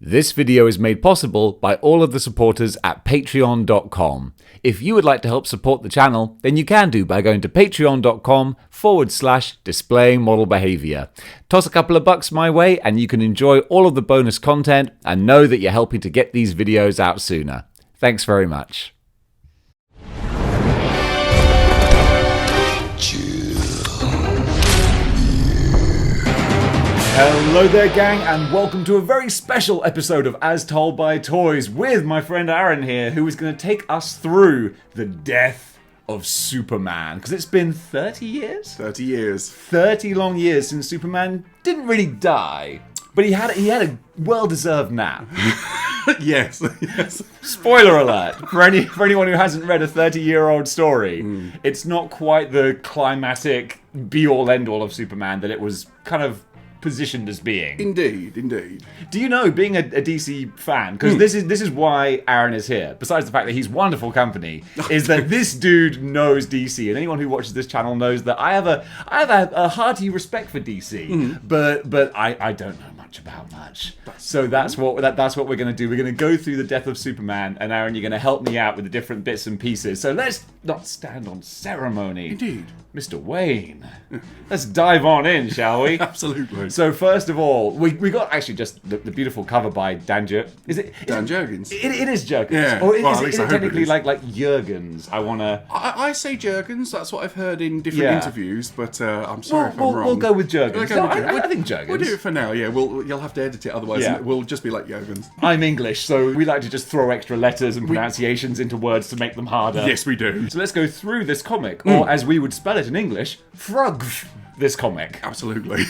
This video is made possible by all of the supporters at patreon.com. If you would like to help support the channel, then you can do by going to patreon.com/displaying-model-behaviour. Toss a couple of bucks my way and you can enjoy all of the bonus content and know that you're helping to get these videos out sooner. Thanks very much. Hello there, gang, and welcome to a very special episode of As Told by Toys with my friend Aaron here, who is going to take us through the death of Superman. Because it's been 30 years? 30 years. 30 long years since Superman didn't really die, but he had a well-deserved nap. Yes. Spoiler alert, for anyone who hasn't read a 30-year-old story, it's not quite the climatic be-all, end-all of Superman that it was kind of positioned as being. Indeed. Do you know, being a DC fan, because this is why Aaron is here, besides the fact that he's wonderful company, is that this dude knows DC, and anyone who watches this channel knows that I have a hearty respect for DC, but I don't know much about much. So that's what we're going to do. We're going to go through the death of Superman, and Aaron, you're going to help me out with the different bits and pieces. So let's not stand on ceremony. Indeed. Mr. Wayne, let's dive on in, shall we? Absolutely. So first of all, we got actually just the beautiful cover by Dan Jurgens. Dan Jurgens. It is Jurgens. Yeah. Or Well, is it technically like Jurgens? I say Jurgens. That's what I've heard in different interviews, but I'm sorry if I'm wrong. We'll go with Jurgens. I think Jurgens. We'll do it for now. Yeah. You'll have to edit it, otherwise we'll just be like Jurgens. I'm English, so we like to just throw extra letters and pronunciations into words to make them harder. Yes, we do. So let's go through this comic, or as we would spell it in English, frog this comic. Absolutely.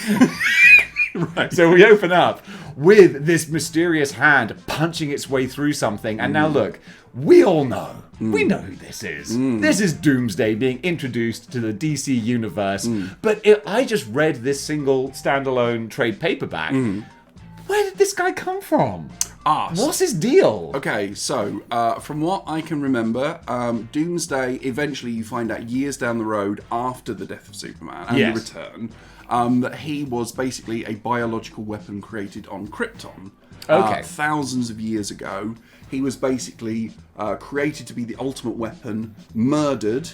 Right. So we open up with this mysterious hand punching its way through something. And now look, we all know. We know who this is. This is Doomsday being introduced to the DC universe. But I just read this single standalone trade paperback. Where did this guy come from? What's his deal? Okay, so from what I can remember, Doomsday, eventually you find out years down the road after the death of Superman and the return, that he was basically a biological weapon created on Krypton. Thousands of years ago. He was basically created to be the ultimate weapon, murdered,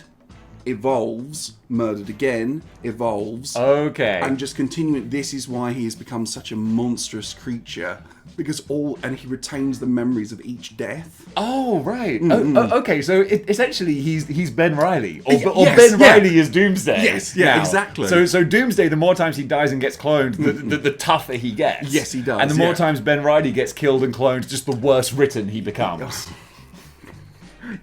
evolves, murdered again, evolves. And just continuing. This is why he has become such a monstrous creature. Because he retains the memories of each death. Oh, right. Okay, so essentially he's Ben Reilly. Or Ben Reilly is Doomsday. Yes, exactly. So Doomsday, the more times he dies and gets cloned, the tougher he gets. Yes, he does. And the more times Ben Reilly gets killed and cloned, just the worse written he becomes.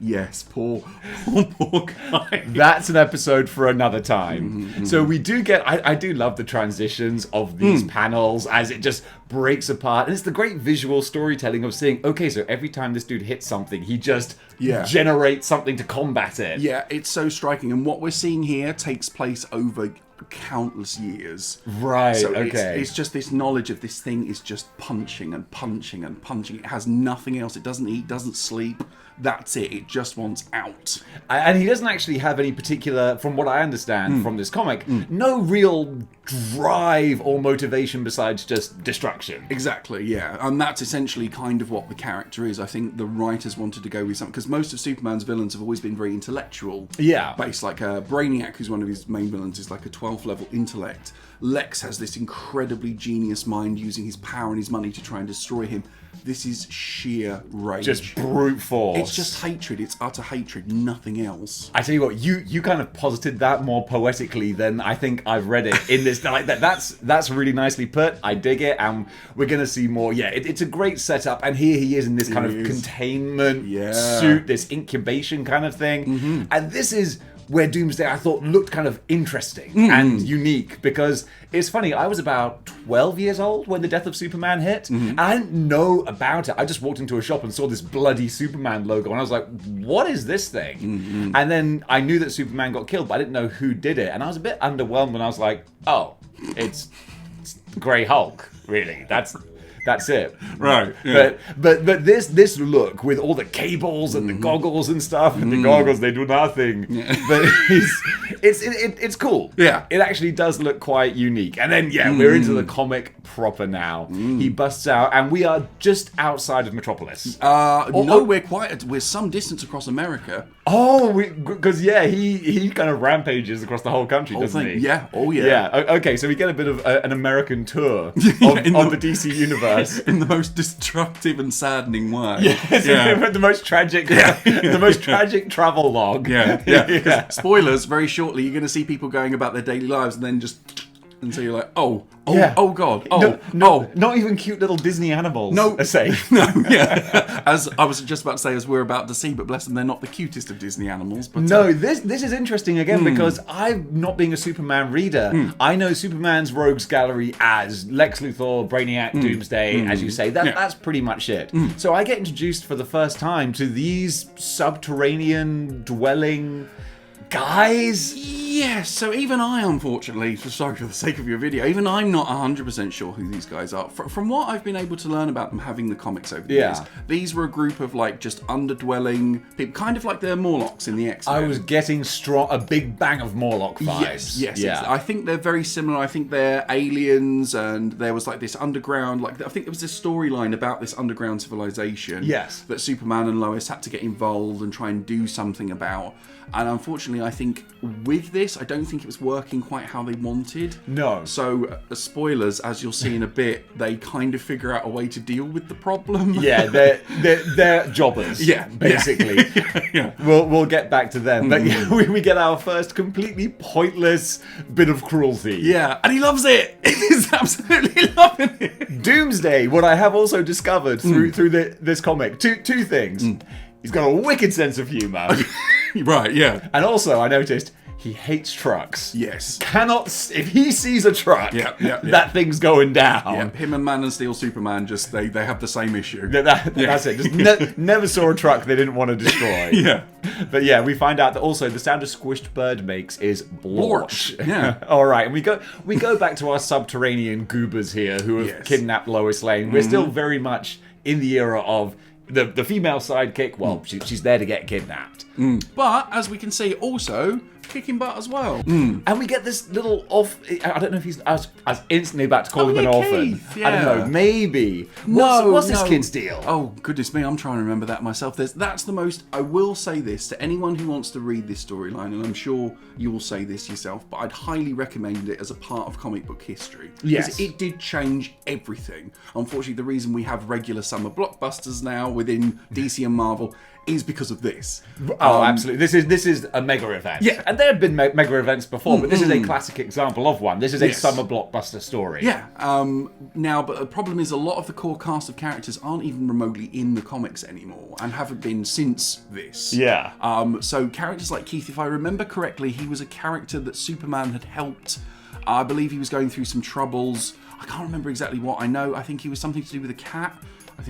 Yes, poor guy. That's an episode for another time. So we do get, I do love the transitions of these panels as it just breaks apart. And it's the great visual storytelling of seeing, okay, so every time this dude hits something, he just generates something to combat it. Yeah, it's so striking. And what we're seeing here takes place over countless years. Right, so okay. It's just this knowledge of this thing is just punching and punching and punching. It has nothing else. It doesn't eat, doesn't sleep. That's it. It just wants out. And he doesn't actually have any particular, from what I understand from this comic, no real drive or motivation besides just destruction. Exactly, yeah. And that's essentially kind of what the character is. I think the writers wanted to go with something, because most of Superman's villains have always been very intellectual based. Like Brainiac, who's one of his main villains, is like a 12th level intellect. Lex has this incredibly genius mind using his power and his money to try and destroy him. This is sheer rage. Just brute force. It's just hatred. It's utter hatred. Nothing else. I tell you what, you kind of posited that more poetically than I think I've read it in this. Like that's really nicely put. I dig it, and we're gonna see more. Yeah, it's a great setup, and here he is in this kind of containment suit, this incubation kind of thing, and this is where Doomsday, I thought, looked kind of interesting and unique, because it's funny, I was about 12 years old when the death of Superman hit, and I didn't know about it. I just walked into a shop and saw this bloody Superman logo, and I was like, what is this thing? And then I knew that Superman got killed, but I didn't know who did it, and I was a bit underwhelmed when I was like, oh, it's Grey Hulk, really. That's it. Right. Yeah. But this look with all the cables and the goggles and stuff, and the goggles, they do nothing. Yeah. But It's cool. Yeah. It actually does look quite unique. And then, we're into the comic proper now. He busts out, and we are just outside of Metropolis. We're some distance across America. Oh, because he kind of rampages across the whole country, doesn't he? Yeah. Oh, yeah. Yeah. Okay, so we get a bit of an American tour of the DC universe in the most destructive and saddening way. The most tragic, the most tragic travel log. Yeah. Spoilers. Very shortly, you're going to see people going about their daily lives, and then and so you're like, oh God, not even cute little Disney animals. No, are safe. As I was just about to say, as we're about to see, but bless them, they're not the cutest of Disney animals. But this is interesting again because I'm not being a Superman reader. I know Superman's rogues gallery as Lex Luthor, Brainiac, Doomsday, as you say. That's pretty much it. So I get introduced for the first time to these subterranean dwelling guys. Yes, so even I, unfortunately, sorry for the sake of your video, even I'm not 100% sure who these guys are. From what I've been able to learn about them having the comics over the years, these were a group of just underdwelling people, kind of like the Morlocks in the X-Men. I was getting a big bang of Morlock vibes. Yes. I think they're very similar. I think they're aliens, and there was this underground, I think there was this storyline about this underground civilization that Superman and Lois had to get involved and try and do something about. And unfortunately, I think with this, I don't think it was working quite how they wanted. No. So, spoilers, as you'll see in a bit, they kind of figure out a way to deal with the problem. Yeah, they're jobbers. Yeah, basically. We'll get back to them, but we get our first completely pointless bit of cruelty. Yeah, and he loves it. He's absolutely loving it. Doomsday. What I have also discovered through this comic, two things. He's got a wicked sense of humour. Right, yeah. And also, I noticed he hates trucks. Yes. If he sees a truck, that thing's going down. Yeah, him and Man and Steel Superman they have the same issue. That's it. Just never saw a truck they didn't want to destroy. But we find out that also the sound a squished bird makes is blorch. Yeah. All right, and we go back to our subterranean goobers here who have kidnapped Lois Lane. We're still very much in the era of the female sidekick. Well, she's there to get kidnapped. But as we can see, also kicking butt as well. And we get this little I don't know if he's as instantly about to call him an orphan. I don't know, maybe. What's this kid's deal? Oh, goodness me, I'm trying to remember that myself. That's the most, I will say this to anyone who wants to read this storyline, and I'm sure you will say this yourself, but I'd highly recommend it as a part of comic book history. Yes. It did change everything. Unfortunately, the reason we have regular summer blockbusters now within DC and Marvel is because of this. Oh, absolutely. This is a mega event. Yeah. And there have been mega events before, but this is a classic example of one. This is a summer blockbuster story. Yeah. Now, but the problem is a lot of the core cast of characters aren't even remotely in the comics anymore and haven't been since this. Yeah. So characters like Keith, if I remember correctly, he was a character that Superman had helped. I believe he was going through some troubles. I can't remember exactly what. I think he was something to do with a cat. This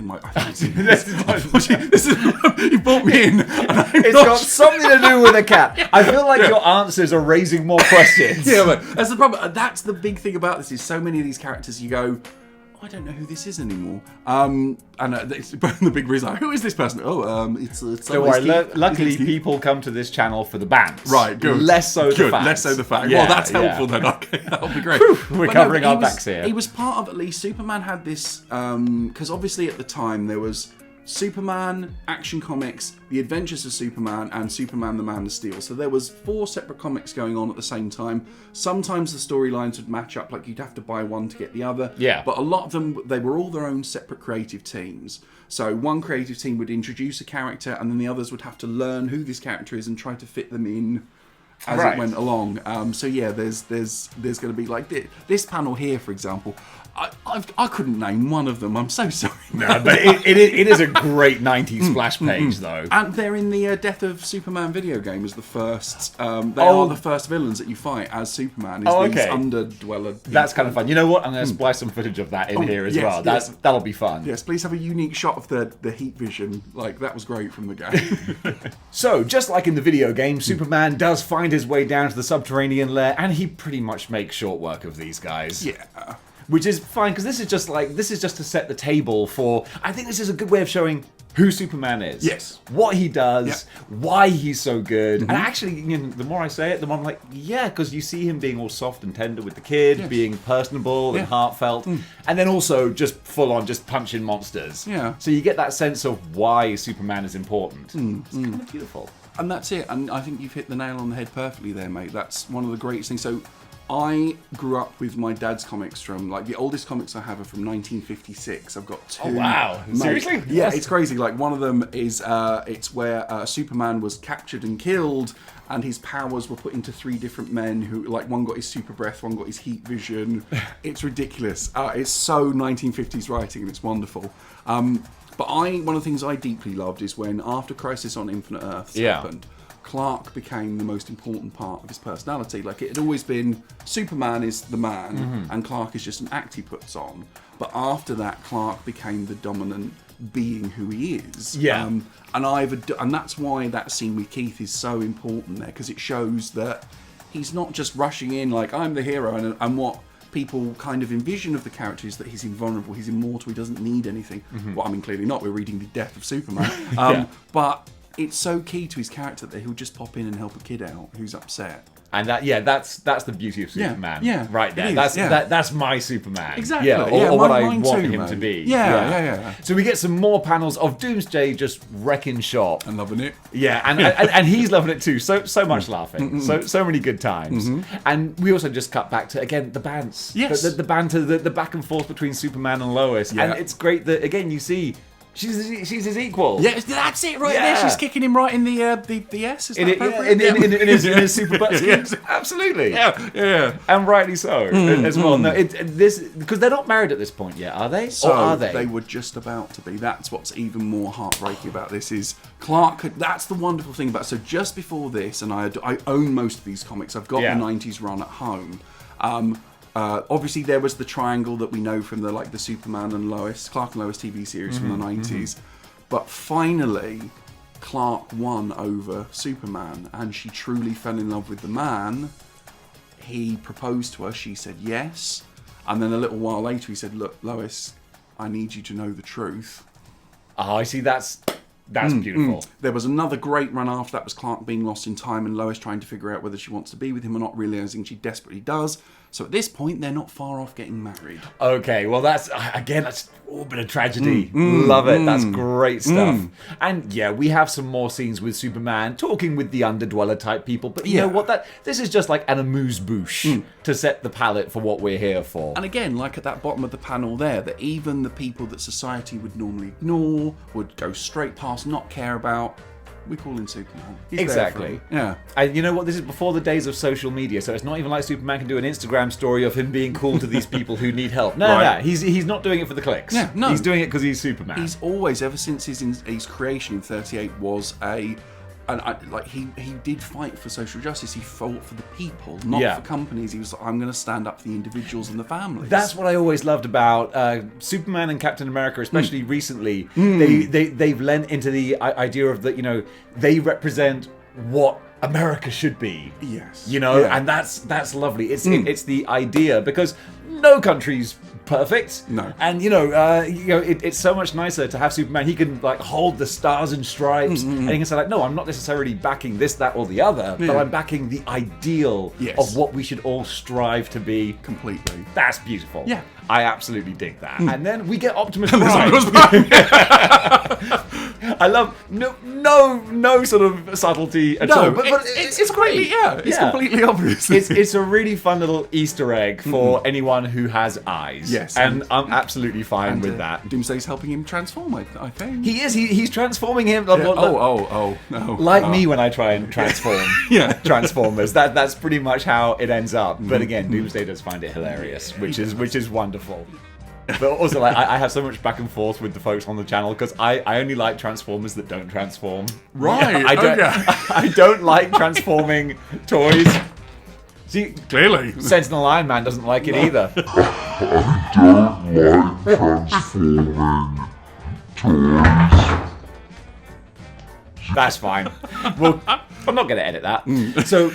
is you brought me in. It's got something to do with a cat. I feel like your answers are raising more questions. But that's the problem. That's the big thing about this is so many of these characters you go, I don't know who this is anymore. And the big reason, who is this person? It's don't worry. Luckily, people come to this channel for the bands. Right, good. Less so the facts. Less so the facts. Well, that's helpful then. Okay, that'll be great. We're covering our backs here. He was part of, at least, Superman had this, because obviously at the time there was Superman, Action Comics, The Adventures of Superman, and Superman the Man of Steel. So there was 4 separate comics going on at the same time. Sometimes the storylines would match up, like you'd have to buy one to get the other. Yeah. But a lot of them, they were all their own separate creative teams. So one creative team would introduce a character, and then the others would have to learn who this character is and try to fit them in as it went along. So yeah, there's going to be like this panel here, for example. I couldn't name one of them. I'm so sorry. No, but it is a great 90s splash page, though. And they're in the Death of Superman video game as the first. They are the first villains that you fight as Superman. These underdweller people. That's kind of fun. You know what? I'm going to splice some footage of that in here as well. That'll be fun. Yes, please have a unique shot of the heat vision. That was great from the game. So, just like in the video game, Superman does find his way down to the subterranean lair, and he pretty much makes short work of these guys. Yeah. Which is fine, because this is just to set the table for... I think this is a good way of showing who Superman is. Yes. What he does, why he's so good. Mm-hmm. And actually, the more I say it, the more I'm like, yeah, because you see him being all soft and tender with the kid, being personable and heartfelt, and then also just full on just punching monsters. Yeah. So you get that sense of why Superman is important. It's kind of beautiful. And that's it. And I think you've hit the nail on the head perfectly there, mate. That's one of the greatest things. So I grew up with my dad's comics from, like, the oldest comics I have are from 1956. I've got 2. Oh, wow. Seriously? Yeah, it's crazy. Like, one of them is, it's where Superman was captured and killed, and his powers were put into 3 different men who, like, one got his super breath, one got his heat vision. It's ridiculous. It's so 1950s writing, and it's wonderful. But one of the things I deeply loved is when, after Crisis on Infinite Earths happened, Clark became the most important part of his personality. Like, it had always been Superman is the man and Clark is just an act he puts on. But after that, Clark became the dominant being who he is. Yeah. And that's why that scene with Keith is so important there, because it shows that he's not just rushing in like, I'm the hero, and what people kind of envision of the character is that he's invulnerable, he's immortal, he doesn't need anything. Well, I mean, clearly not. We're reading the death of Superman. But it's so key to his character that he'll just pop in and help a kid out who's upset. And that's the beauty of Superman. Yeah, right there. That's my Superman. Exactly. Or what I mine want too, him mate. to be. Yeah. So we get some more panels of Doomsday just wrecking shop. I'm loving it. Yeah, and he's loving it too. So much laughing. So many good times. And we also just cut back to, again, the bants. Yes. The banter, the back and forth between Superman and Lois. Yeah. And it's great that, again, you see she's his equal. Yeah, that's it right there. She's kicking him right in the S. Is that in his super butt schemes. Absolutely. Yeah. And rightly so as well. No, this because they're not married at this point yet, are they? So or are they? They were just about to be. That's what's even more heartbreaking about this is Clark. That's the wonderful thing about. So just before this, and I own most of these comics. I've got the '90s run at home. Obviously, there was the triangle that we know from the Superman and Clark and Lois TV series from the 90s. But finally, Clark won over Superman, and she truly fell in love with the man. He proposed to her. She said yes. And then a little while later, he said, "Look, Lois, I need you to know the truth." Oh, I see. That's beautiful. There was another great run after that, was Clark being lost in time and Lois trying to figure out whether she wants to be with him or not, realising she desperately does. So at this point, they're not far off getting married. Okay, well that's a bit of tragedy. Love it. That's great stuff. And yeah, we have some more scenes with Superman talking with the underdweller type people, but you know what? This is just like an amuse-bouche to set the palette for what we're here for. And again, like at that bottom of the panel there, that even the people that society would normally ignore, would go straight past, not care about, we call him Superman. He's exactly. Yeah. And you know what? This is before the days of social media, so it's not even like Superman can do an Instagram story of him being cool to these people who need help. No. He's not doing it for the clicks. Yeah, no. He's doing it because he's Superman. He's always, ever since his creation in '38, was he did fight for social justice. He fought for the people, not for companies. He was like, I'm going to stand up for the individuals and the families. That's what I always loved about Superman and Captain America, especially recently. They've lent into the idea of that, they represent what America should be. Yes. And that's lovely. It's the idea, because no country's perfect. No. And it's so much nicer to have Superman. He can hold the stars and stripes, and he can say no, I'm not necessarily backing this, that, or the other, but I'm backing the ideal of what we should all strive to be. Completely. That's beautiful. Yeah. I absolutely dig that. And then we get Optimus Prime. I love no sort of subtlety at all. But it's great. It's completely obvious. It's a really fun little Easter egg for anyone who has eyes. Yes. And I'm absolutely fine with that. Doomsday's helping him transform, I think. He is. He's transforming him. No. Like me when I try and transform Transformers. That's pretty much how it ends up. But again, Doomsday does find it hilarious, which is wonderful. But also, I have so much back and forth with the folks on the channel because I only like Transformers that don't transform. Right. I don't like transforming toys. See, clearly, Sentinel Iron Man doesn't like it either. I don't like transforming toys. That's fine. Well, I'm not going to edit that. So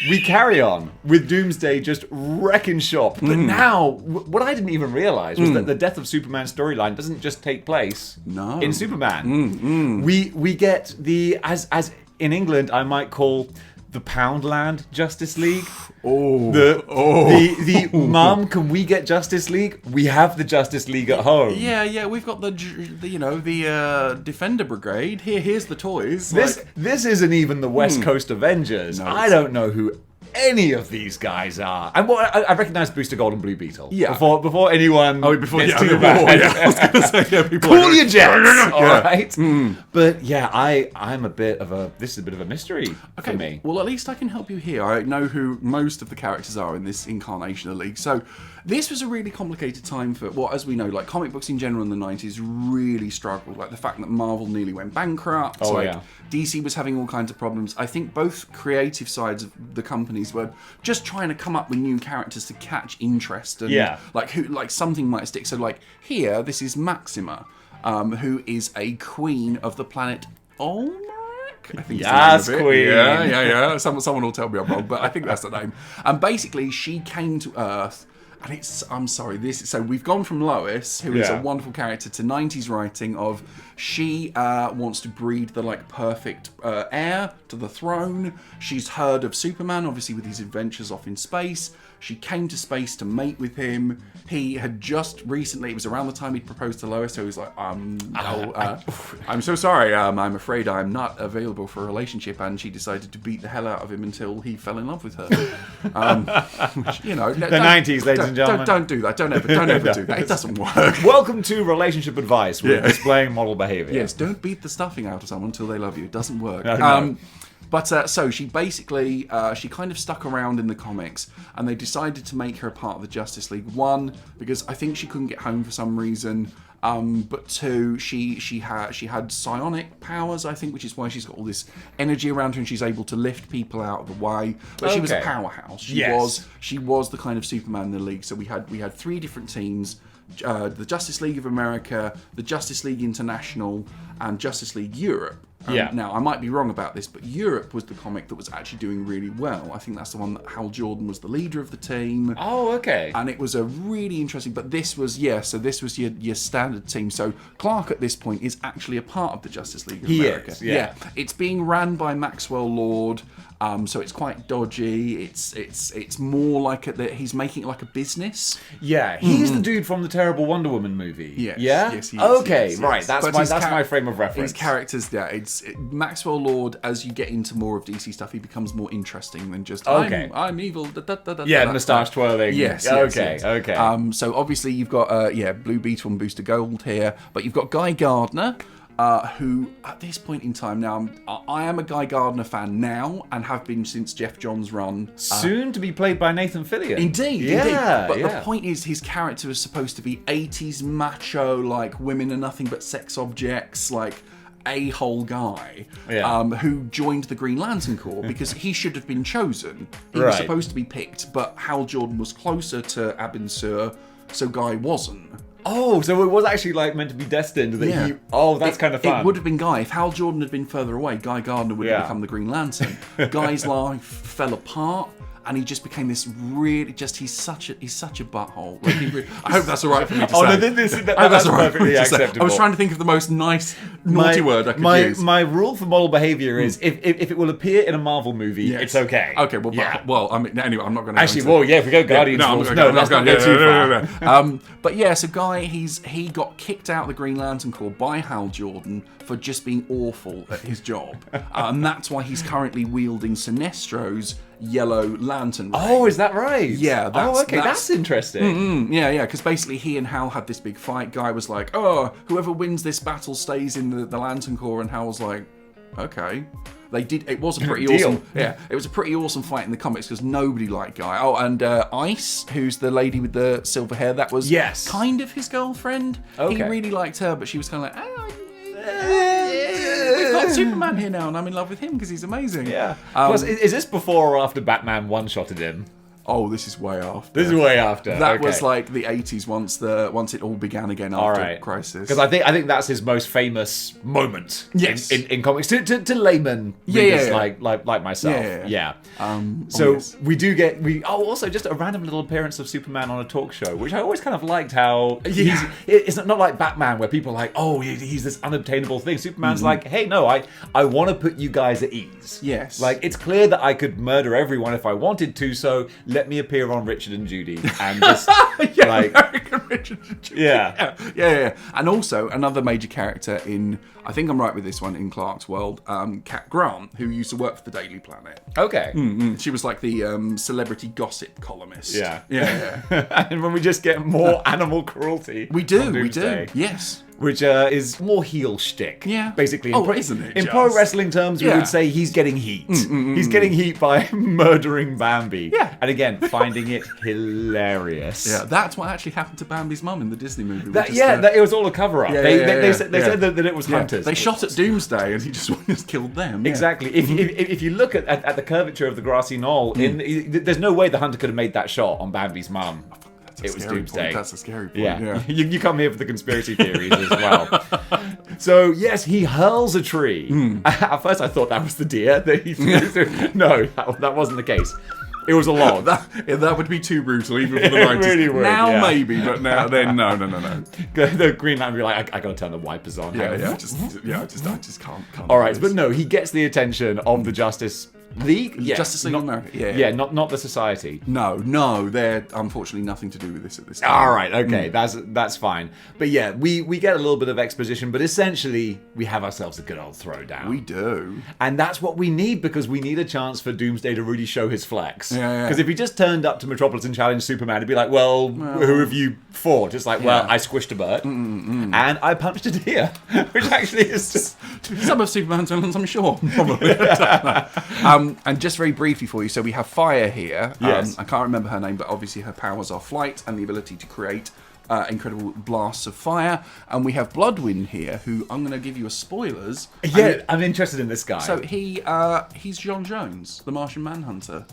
we carry on with Doomsday just wrecking shop. But now, what I didn't even realise was that the Death of Superman storyline doesn't just take place in Superman. We get the, as in England, I might call the Poundland Justice League. The Mum, can we get Justice League? We have the Justice League at home. Yeah, we've got the Defender Brigade. Here's the toys. This isn't even the West Coast Avengers. No, I don't know who any of these guys are. And I recognise Booster Gold and Blue Beetle. Yeah. Before anyone gets too bad. I was going to say, people cool your jets. All right. But yeah, I'm a bit of a. This is a bit of a mystery for me. Well, at least I can help you here. I know who most of the characters are in this incarnation of the League. So this was a really complicated time for, well, as we know, like comic books in general in the 90s really struggled. Like the fact that Marvel nearly went bankrupt. DC was having all kinds of problems. I think both creative sides of the companies were just trying to come up with new characters to catch interest and like something might stick. So like here, this is Maxima, who is a queen of the planet Olmec. I think yes, Queen. Yeah. Someone will tell me I'm wrong, but I think that's the name. And basically, she came to Earth. And so we've gone from Lois, who is a wonderful character, to 90s writing of she wants to breed the like perfect heir to the throne. She's heard of Superman, obviously with his adventures off in space. She came to space to mate with him. He had just recently, it was around the time he'd proposed to Lois, so he was like, I'm so sorry, I'm afraid I'm not available for a relationship, and she decided to beat the hell out of him until he fell in love with her. Which, the 90s, ladies and gentlemen. Don't do that. Don't ever do that. It doesn't work. Welcome to relationship advice with displaying model behaviour. Yes, don't beat the stuffing out of someone until they love you. It doesn't work. No. But so she basically, she kind of stuck around in the comics, and they decided to make her a part of the Justice League. One, because I think she couldn't get home for some reason. But two, she had psionic powers, I think, which is why she's got all this energy around her and she's able to lift people out of the way. But she was a powerhouse. She was the kind of Superman in the League. So we had three different teams. The Justice League of America, the Justice League International, and Justice League Europe. Now, I might be wrong about this, but Europe was the comic that was actually doing really well. I think that's the one that Hal Jordan was the leader of the team. Oh, okay. And it was a really interesting, but this was your standard team. So Clark at this point is actually a part of the Justice League of America. Yeah. It's being ran by Maxwell Lord. So it's quite dodgy. It's more like he's making it like a business. Yeah, he's the dude from the terrible Wonder Woman movie. Yes, he is. Okay, yes. right. That's my frame of reference. His characters, Maxwell Lord. As you get into more of DC stuff, he becomes more interesting than just I'm evil. Moustache twirling. Yes. Okay. So obviously you've got Blue Beetle and Booster Gold here, but you've got Guy Gardner. Who, at this point in time now, I am a Guy Gardner fan now, and have been since Jeff Johns' run. Soon to be played by Nathan Fillion. Indeed. But the point is, his character is supposed to be 80s macho, like women are nothing but sex objects, like a-hole guy, who joined the Green Lantern Corps because he should have been chosen. He was supposed to be picked, but Hal Jordan was closer to Abin Sur, so Guy wasn't. Oh, so it was actually like meant to be destined that he... Oh, that's kind of fun. It would have been Guy. If Hal Jordan had been further away, Guy Gardner would have become the Green Lantern. Guy's life fell apart, and he just became this really... he's such a butthole. Like I hope that's all right for me to say. That's perfectly acceptable. I was trying to think of the most nice, naughty word I could use. My rule for model behaviour is if it will appear in a Marvel movie, it's okay. Okay, well, I mean, anyway, I'm not going to... Actually, if we go Guardians rules, let's not go too far. But yeah, so Guy, he got kicked out of the Green Lantern Corps by Hal Jordan for just being awful at his job. And that's why he's currently wielding Sinestro's yellow lantern ring. Oh, is that right? Yeah. That's interesting. Yeah, because basically he and Hal had this big fight. Guy was like, whoever wins this battle stays in the Lantern Corps, and Hal was like, okay. They did. It was a pretty awesome. Yeah, it was a pretty awesome fight in the comics because nobody liked Guy. Oh, and Ice, who's the lady with the silver hair, that was kind of his girlfriend. Okay. He really liked her, but she was kind of like, we've got Superman here now, and I'm in love with him because he's amazing. Yeah. Plus, is this before or after Batman one-shotted him? Oh, this is way after. This is way after. That was like the 80s once it all began again after Crisis. Because I think that's his most famous moment. Yes. In comics to layman readers like myself. Yeah. So we do get also just a random little appearance of Superman on a talk show, which I always kind of liked. How it's not like Batman where people are like, oh, he's this unobtainable thing. Superman's like, hey, no, I want to put you guys at ease. Yes. Like, it's clear that I could murder everyone if I wanted to, so let me appear on Richard and Judy and just American Richard and Judy. Yeah. And also another major character in, I think I'm right with this one, in Clark's world, Cat Grant, who used to work for the Daily Planet. Okay. She was like the celebrity gossip columnist. Yeah. And when we just get more animal cruelty. We do. Yes. Which is more heel shtick. Yeah. Basically. Isn't it? In pro wrestling terms, we would say he's getting heat. He's getting heat by murdering Bambi. Yeah. And again, finding it hilarious. Yeah, that's what actually happened to Bambi's mum in the Disney movie. It was all a cover-up. They said that it was hunters. They shot at Doomsday and he just killed them. Yeah. Exactly. If you look at the curvature of the grassy knoll, there's no way the hunter could have made that shot on Bambi's mum. It was Doomsday. That's a scary point. Yeah. You come here for the conspiracy theories as well. So, yes, he hurls a tree. At first, I thought that was the deer that he threw through. No, that wasn't the case. It was a log. That would be too brutal, even for the 90s. It really would, now, maybe, but now, then, no. The Green Lantern would be like, I gotta turn the wipers on. I just can't. All right, but no, he gets the attention of the Justice League? Yeah. Justice League of America. Yeah, not the Society. No, they're unfortunately nothing to do with this at this time. All right, okay, that's fine. But yeah, we get a little bit of exposition, but essentially we have ourselves a good old throwdown. We do. And that's what we need, because we need a chance for Doomsday to really show his flex. Yeah. Because if he just turned up to Metropolis and challenged Superman, he'd be like, well, who have you fought? It's like, well, I squished a bird and I punched a deer, which actually is just... Some of Superman's villains, I'm sure. Probably. And just very briefly for you, so we have Fire here. Yes. I can't remember her name, but obviously her powers are flight and the ability to create incredible blasts of fire. And we have Bloodwind here, who I'm going to give you a spoilers. Yeah, I'm interested in this guy. So he's John Jones, the Martian Manhunter.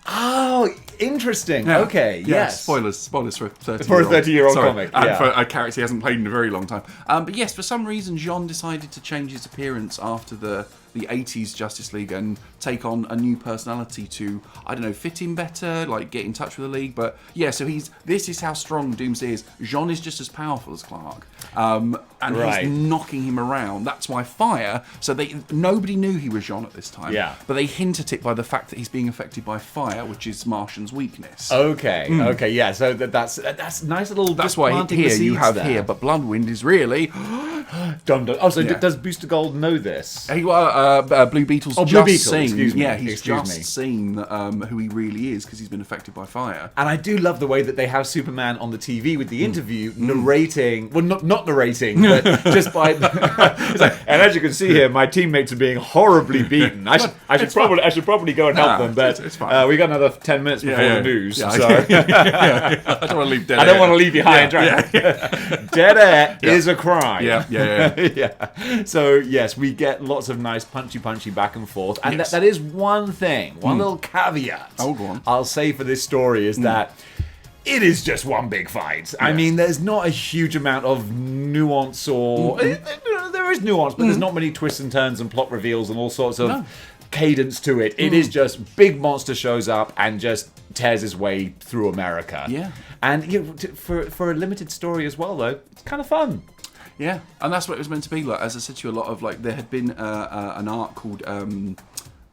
Oh, interesting. Yeah. Okay, yes. Spoilers for a 30-year-old. For a 30-year-old comic, and for a character he hasn't played in a very long time. But yes, for some reason, John decided to change his appearance after the 80s Justice League and take on a new personality to, I don't know, fit in better, like get in touch with the League. But yeah, so this is how strong Doomsday is. Jean is just as powerful as Clark. And he's knocking him around. That's why Fire. So nobody knew he was Jean at this time. Yeah. But they hint at it by the fact that he's being affected by fire, which is Martian's weakness. Okay, yeah. So that's nice little. That's why here you have there. here, but Bloodwind is really. Oh, so does Booster Gold know this? Blue Beetle's Blue just Beetle, seen. excuse me. Yeah, he's just seen who he really is because he's been affected by fire. And I do love the way that they have Superman on the TV with the interview narrating. Well, not narrating, but just by. It's like, and as you can see here, my teammates are being horribly beaten. I should probably go and help them, but it's fine. We got another 10 minutes before the news. Yeah, so I don't want to leave dead. I don't want to leave you high and dry. Dead air is a crime. Yeah. So yes, we get lots of nice punchy back and forth, and that is one thing, one little caveat. Oh, go on. I'll say for this story is that it is just one big fight. I mean, there's not a huge amount of nuance, or there is nuance, but there's not many twists and turns and plot reveals and all sorts of cadence to it. It is just big monster shows up and just tears his way through America. Yeah, and for a limited story as well, though, it's kind of fun. Yeah, and that's what it was meant to be like. As I said to you, a lot of there had been an arc called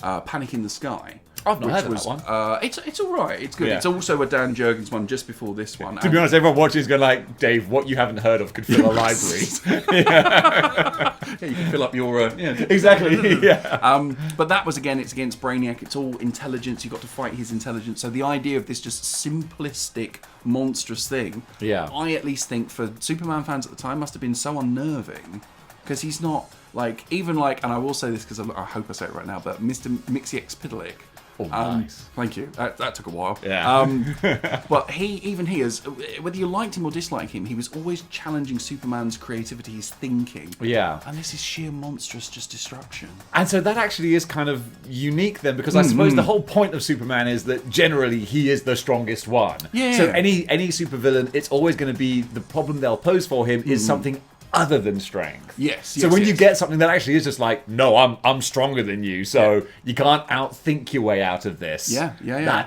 Panic in the Sky. I've not heard of that one. It's all right. It's good. Yeah. It's also a Dan Jurgens one just before this one. To be honest, everyone watching is going like, Dave, what you haven't heard of could fill a library. Yeah, you can fill up your... Exactly, yeah. But that was, again, it's against Brainiac. It's all intelligence. You've got to fight his intelligence. So the idea of this just simplistic, monstrous thing, I at least think for Superman fans at the time must have been so unnerving, because he's not... and I will say this because I hope I say it right now, but Mr. Mixie-Expidelic Oh, nice. Thank you. That took a while. Yeah. But he is, whether you liked him or disliked him, he was always challenging Superman's creativity, his thinking. Yeah. And this is sheer monstrous just destruction. And so that actually is kind of unique then, because I suppose the whole point of Superman is that generally he is the strongest one. Yeah. So any supervillain, it's always going to be the problem they'll pose for him is something other than strength. Yes. So when you get something that actually is just like, no, I'm stronger than you, so you can't outthink your way out of this. Yeah.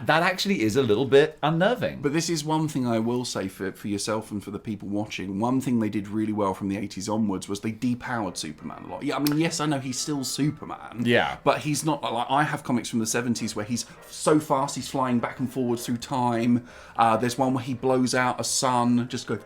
That actually is a little bit unnerving. But this is one thing I will say for yourself and for the people watching. One thing they did really well from the 80s onwards was they depowered Superman a lot. Yeah, I mean, yes, I know he's still Superman. Yeah. But he's not like I have comics from the 70s where he's so fast he's flying back and forwards through time. There's one where he blows out a sun, just go,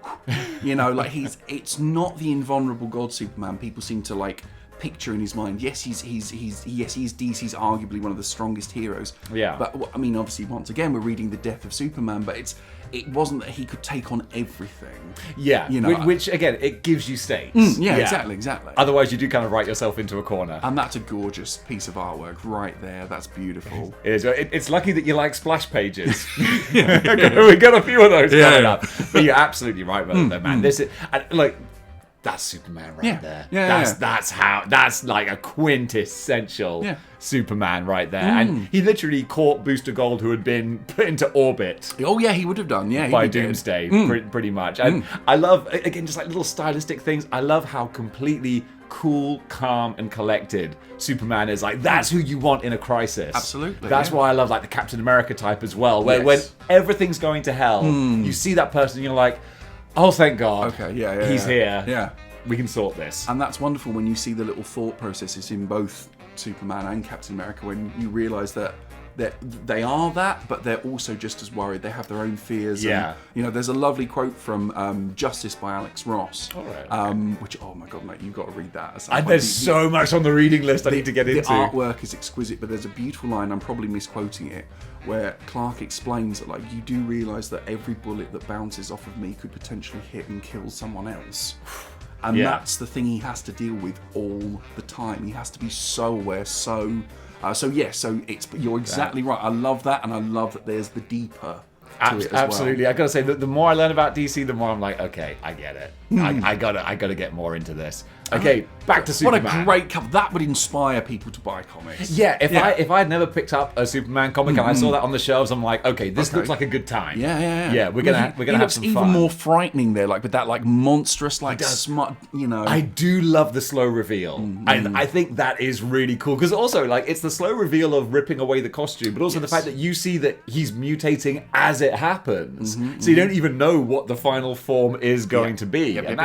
like it's not the invulnerable god Superman people seem to like picture in his mind. Yes, he's DC's arguably one of the strongest heroes. Yeah. But I mean, obviously, once again, we're reading the death of Superman, but it wasn't that he could take on everything. Yeah. Which again, it gives you stakes. Yeah, exactly. Otherwise, you do kind of write yourself into a corner. And that's a gorgeous piece of artwork right there. That's beautiful. It is. It's lucky that you like splash pages. We got a few of those coming up. But you're absolutely right about that, man. This is like. That's Superman right there. That's like a quintessential Superman right there. And he literally caught Booster Gold, who had been put into orbit. Oh yeah, he would have done. Yeah, by Doomsday, pretty much. And I love, again, just like little stylistic things. I love how completely cool, calm, and collected Superman is. Like, that's who you want in a crisis. Absolutely. That's why I love like the Captain America type as well, where when everything's going to hell, you see that person, and you're like, oh, thank God. Okay, he's here. Yeah. We can sort this. And that's wonderful when you see the little thought processes in both Superman and Captain America, when you realise that they are that, but they're also just as worried. They have their own fears. Yeah. And, there's a lovely quote from Justice by Alex Ross. All right. Which, oh my God, mate, you've got to read that. There's so much on the reading list I need to get into. The artwork is exquisite, but there's a beautiful line, I'm probably misquoting it, where Clark explains that, like, you do realise that every bullet that bounces off of me could potentially hit and kill someone else. And that's the thing he has to deal with all the time. He has to be so aware, you're exactly right. I love that, and I love that there's the deeper to it as absolutely. well. I gotta say that the more I learn about DC, the more I'm like, okay, I get it. I gotta get more into this. Okay, back to Superman. What a great cover. That would inspire people to buy comics. Yeah, if I had never picked up a Superman comic and I saw that on the shelves, I'm like, okay, this looks like a good time. Yeah, we're gonna have some fun. Even more frightening there, like with that like monstrous, like smut, I do love the slow reveal. I think that is really cool, because also like it's the slow reveal of ripping away the costume, but also the fact that you see that he's mutating as it happens, so you don't even know what the final form is going to be, and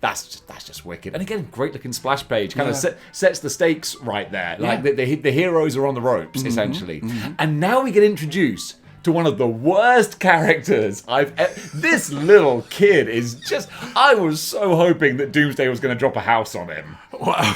that's just wicked. And again, great looking splash page, kind of sets the stakes right there. Like the heroes are on the ropes essentially, and now we get introduced to one of the worst characters this little kid is just. I was so hoping that Doomsday was going to drop a house on him. Wow.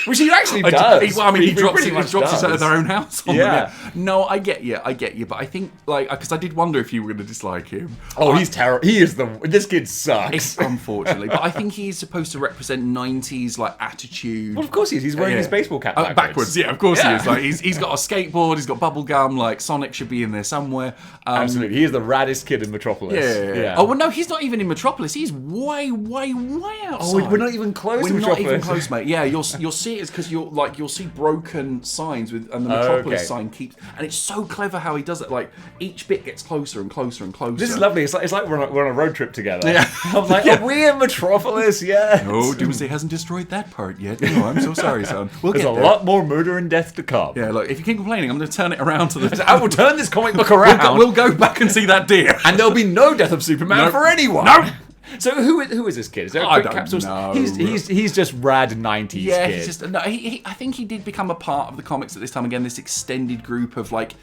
Which he actually does. He drops it out of their own house on them. No, I get you, but I think, like, because I did wonder if you were going to dislike him. Oh, he's terrible. He is this kid sucks. Unfortunately. But I think he's supposed to represent 90s, like, attitude. Well, of course he is. He's wearing his baseball cap backwards. Yeah, of course he is. Like, he's got a skateboard, he's got bubble gum, like, Sonic should be in there somewhere. Absolutely. He is the raddest kid in Metropolis. Yeah. Oh, well, no, he's not even in Metropolis. He's way, way, way outside. Oh, we're not even close to Metropolis. We're not even close, mate. Yeah, you'll see it's because you'll see broken signs and the Metropolis sign keeps, and it's so clever how he does it. Like each bit gets closer and closer and closer. This is lovely. It's like we're on a road trip together. Yeah, I'm like, are we in Metropolis? Yeah. No, Doomsday hasn't destroyed that part yet. No, I'm so sorry, son. There's a lot more murder and death to come. Yeah, look, if you keep complaining, I'm going to turn it around to the. I will turn this comic book around. We'll go back and see that deer, and there'll be no death of Superman for anyone. No. So who is this kid? Is there a quick capsule? Know. He's just rad 90s kid. Yeah, he's just I think he did become a part of the comics at this time. Again, this extended group of like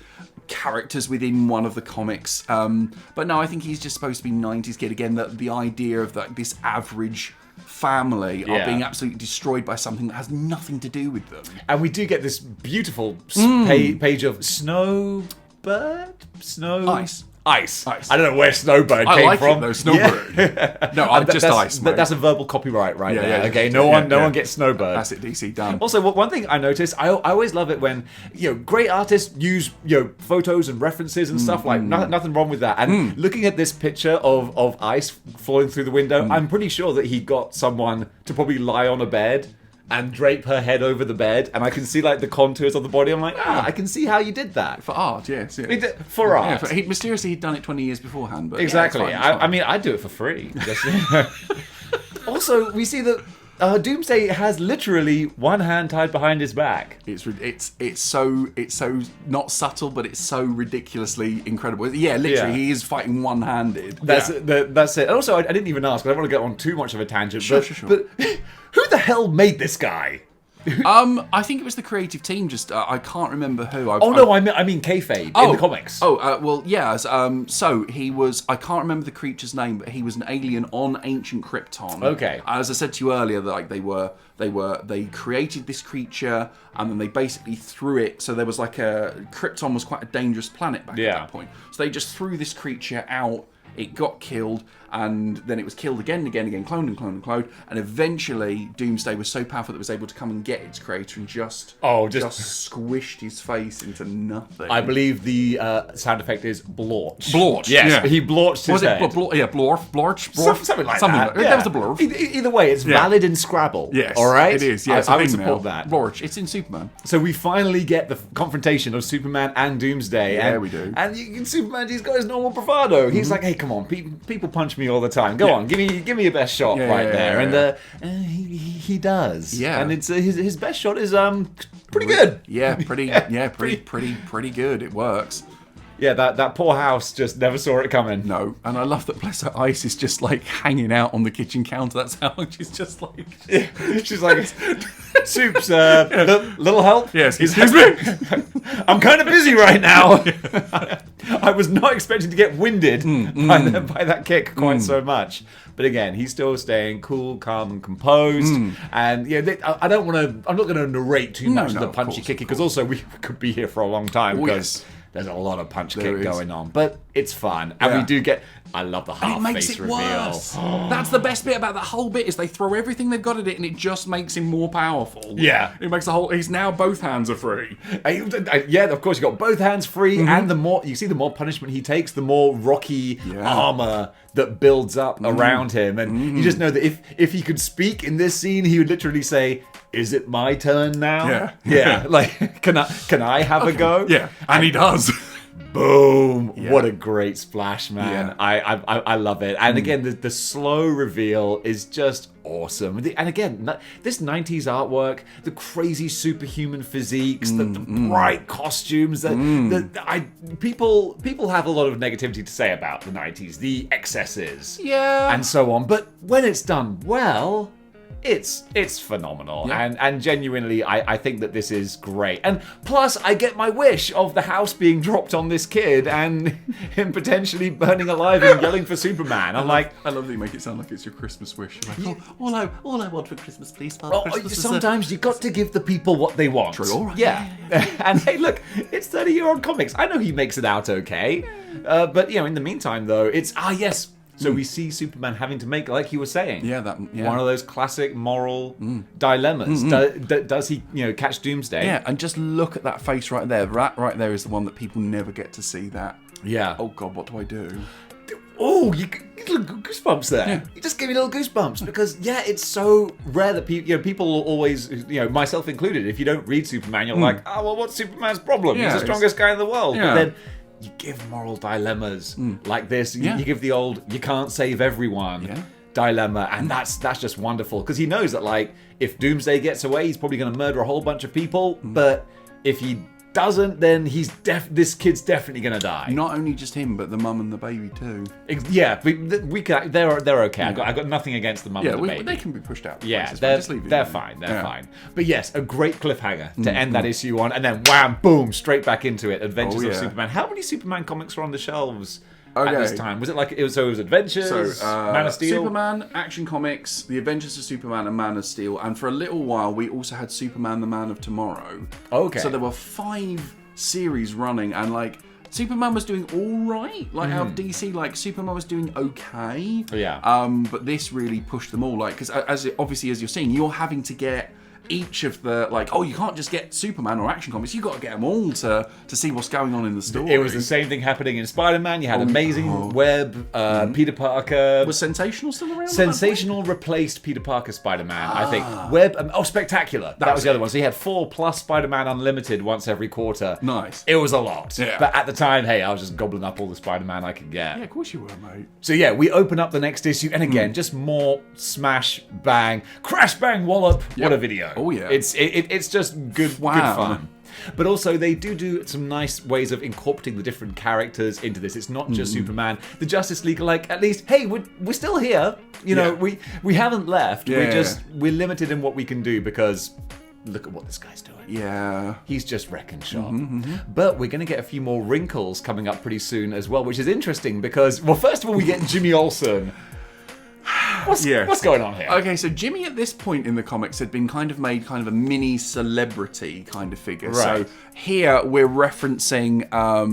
characters within one of the comics. But no, I think he's just supposed to be 90s kid. Again, the idea of this average family are being absolutely destroyed by something that has nothing to do with them. And we do get this beautiful page of snow. Ice. I don't know where Snowbird came like from. It though, Snowbird. Yeah. No, just ice. Mate. That's a verbal copyright right there. Okay, no one gets Snowbird. That's it, DC done. Also, one thing I noticed, I always love it when great artists use photos and references and stuff like nothing wrong with that. And looking at this picture of ice falling through the window, I'm pretty sure that he got someone to probably lie on a bed and drape her head over the bed, and I can see like the contours of the body. I'm like, I can see how you did that. For art, yes. For art. Yeah, mysteriously, he'd done it 20 years beforehand. But exactly. It's fine. I mean, I'd do it for free. Also, we see that Doomsday has literally one hand tied behind his back. It's so not subtle, but it's so ridiculously incredible. Yeah, literally, he is fighting one-handed. That's it. And also, I didn't even ask, but I don't want to get on too much of a tangent. Sure. But who the hell made this guy? I think it was the creative team. Just I can't remember who. I mean kayfabe in the comics. Well, yeah. So he was. I can't remember the creature's name, but he was an alien on ancient Krypton. Okay. As I said to you earlier, that like they created this creature and then they basically threw it. So there was like Krypton was quite a dangerous planet back at that point. So they just threw this creature out. It got killed, and then it was killed again, cloned, and eventually Doomsday was so powerful that it was able to come and get its creator and just squished his face into nothing. I believe the sound effect is blorch. Blorch. Yes, he blorched his head. Blorch. Something like that. That was a blorch. Either way, it's valid in Scrabble. Yes, all right. It is. Yes, I would support that. Blorch. It's in Superman. So we finally get the confrontation of Superman and Doomsday. Yeah, we do. And Superman, he's got his normal bravado. He's like, hey, come on, people punch me all the time. Go on, give me your best shot there. And he does. Yeah. And it's his best shot is pretty good. Yeah, pretty good. It works. Yeah, that poor house just never saw it coming. No, and I love that bless her Ice is just like hanging out on the kitchen counter. That's how she's just like... She's like, Soups, little help? Yes, excuse me. I'm kind of busy right now. I was not expecting to get winded by that kick quite so much. But again, he's still staying cool, calm, and composed. And I'm not going to narrate too much of the punchy kicky, because also we could be here for a long time because there's a lot of punch kick going on. But it's fun, and we do get. I love the half face reveal. Worse. That's the best bit about that whole bit is they throw everything they've got at it, and it just makes him more powerful. Yeah, it makes the whole. He's now both hands are free. Yeah, of course you got both hands free, and the more punishment he takes, the more rocky armor that builds up around him, and you just know that if he could speak in this scene, he would literally say, "Is it my turn now?" Yeah. Like, can I have a go? Yeah, and he does. Boom! Yeah. What a great splash, man! Yeah. I love it. And again, the slow reveal is just awesome. And again, this 90s artwork, the crazy superhuman physiques, the bright costumes. People have a lot of negativity to say about the 90s, the excesses, and so on. But when it's done well, it's phenomenal, and genuinely I think that this is great. And plus I get my wish of the house being dropped on this kid and him potentially burning alive and yelling for Superman. I love that you make it sound like it's your Christmas wish. Like, all I want for Christmas, please, Father. Christmas sometimes you got to give the people what they want. True, all right. Yeah. And hey, look, it's 30-year-old comics. I know he makes it out okay, but in the meantime though, it's yes. So we see Superman having to make, like you were saying, one of those classic moral dilemmas. Does he, catch Doomsday? Yeah, and just look at that face right there. Right there is the one that people never get to see. That. Yeah. Oh God, what do I do? Oh, you get little goosebumps there. Yeah. You just give me little goosebumps because it's so rare that people always, myself included. If you don't read Superman, you're like, oh well, what's Superman's problem? He's the strongest guy in the world. Yeah. But then you give moral dilemmas like this. You give the old "you can't save everyone" dilemma, and that's just wonderful because he knows that if Doomsday gets away, he's probably going to murder a whole bunch of people. But if he doesn't, then this kid's definitely going to die. Not only just him, but the mum and the baby too. Yeah, they're okay. I got nothing against the mum and the baby. They can be pushed out. Yeah, they're fine. They're fine. But yes, a great cliffhanger to end that issue on, and then wham, boom, straight back into it. Adventures of Superman. How many Superman comics were on the shelves at this time? Was it it was Adventures, Man of Steel, Superman, Action Comics, The Adventures of Superman, and Man of Steel, and for a little while we also had Superman, the Man of Tomorrow. Okay. So there were 5 series running, and Superman was doing all right. Like out of DC, like Superman was doing okay. Yeah. But this really pushed them all. Like, because as you're seeing, you're having to get each of the, like, you can't just get Superman or Action Comics, you got to get them all to see what's going on in the story. It was the same thing happening in Spider-Man. You had Amazing Web, Peter Parker. Was Sensational still around? Sensational replaced Peter Parker Spider-Man, I think. Web, Spectacular. That was the other one. So you had 4 plus Spider-Man Unlimited once every quarter. Nice. It was a lot. Yeah. But at the time, hey, I was just gobbling up all the Spider-Man I could get. Yeah, of course you were, mate. So yeah, we open up the next issue, and again, just more smash, bang, crash, bang, wallop. Yep. What a video. Oh yeah. It's just good fun. But also, they do some nice ways of incorporating the different characters into this. It's not just Superman. The Justice League are like, at least, hey, we're still here. You know, we haven't left. We're limited in what we can do because look at what this guy's doing. Yeah. He's just wrecking shop. But we're going to get a few more wrinkles coming up pretty soon as well, which is interesting because, well, first of all, we get Jimmy Olsen. What's going on here? Okay, so Jimmy at this point in the comics had been made a mini celebrity kind of figure. Right. So here we're referencing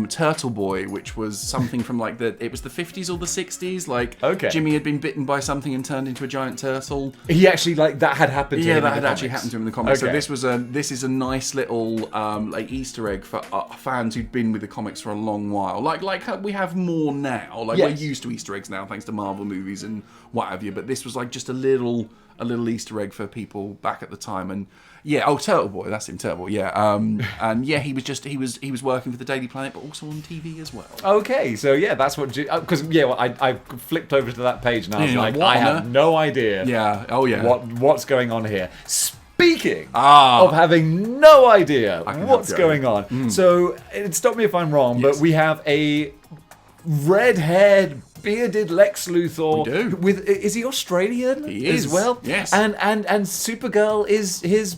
Turtle Boy, which was something from it was the 50s or the 60s. Okay. Jimmy had been bitten by something and turned into a giant turtle. He actually, that had happened to him. Yeah, that had actually happened to him in the comics. Okay. So this is a nice little Easter egg for fans who'd been with the comics for a long while. Like we have more now. We're used to Easter eggs now thanks to Marvel movies and what have you. But this was just a little Easter egg for people back at the time. And Turtle Boy, that's him, Turtle Boy. Yeah, and he was working for the Daily Planet, but also on TV as well. Okay, so that's what because I flipped over to that page and I was like, I have no idea. Yeah. Oh yeah. What's going on here? Speaking of having no idea what's going on, so stop me if I'm wrong, but we have a red-haired, bearded Lex Luthor. We do. Is he Australian? He is as well. Yes. And Supergirl is his